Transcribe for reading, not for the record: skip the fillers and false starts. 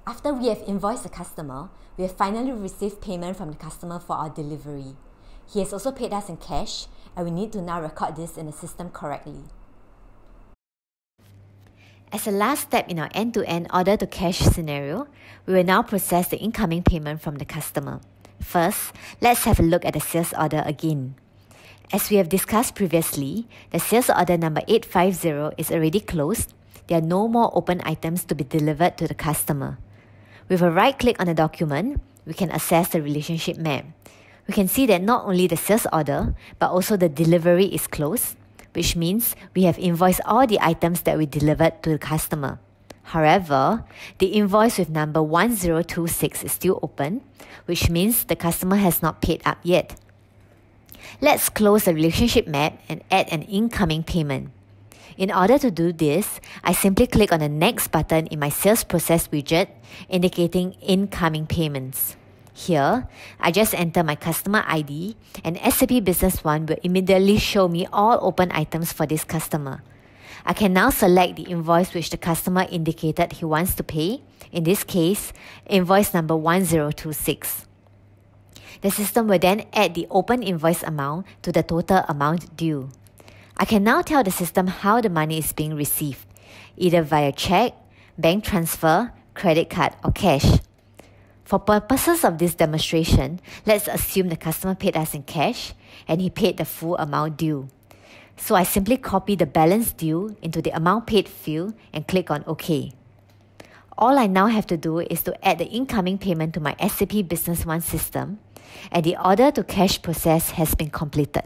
After we have invoiced the customer, we have finally received payment from the customer for our delivery. He has also paid us in cash, and we need to now record this in the system correctly. As a last step in our end-to-end order-to-cash scenario, we will now process the incoming payment from the customer. First, let's have a look at the sales order again. As we have discussed previously, the sales order number 850 is already closed. There are no more open items to be delivered to the customer. With a right-click on the document, we can access the relationship map. We can see that not only the sales order, but also the delivery is closed, which means we have invoiced all the items that we delivered to the customer. However, the invoice with number 1026 is still open, which means the customer has not paid up yet. Let's close the relationship map and add an incoming payment. In order to do this, I simply click on the Next button in my Sales Process widget, indicating incoming payments. Here, I just enter my customer ID, and SAP Business One will immediately show me all open items for this customer. I can now select the invoice which the customer indicated he wants to pay, in this case, invoice number 1026. The system will then add the open invoice amount to the total amount due. I can now tell the system how the money is being received, either via check, bank transfer, credit card, or cash. For purposes of this demonstration, let's assume the customer paid us in cash and he paid the full amount due. So I simply copy the balance due into the amount paid field and click on OK. All I now have to do is to add the incoming payment to my SAP Business One system, and the order to cash process has been completed.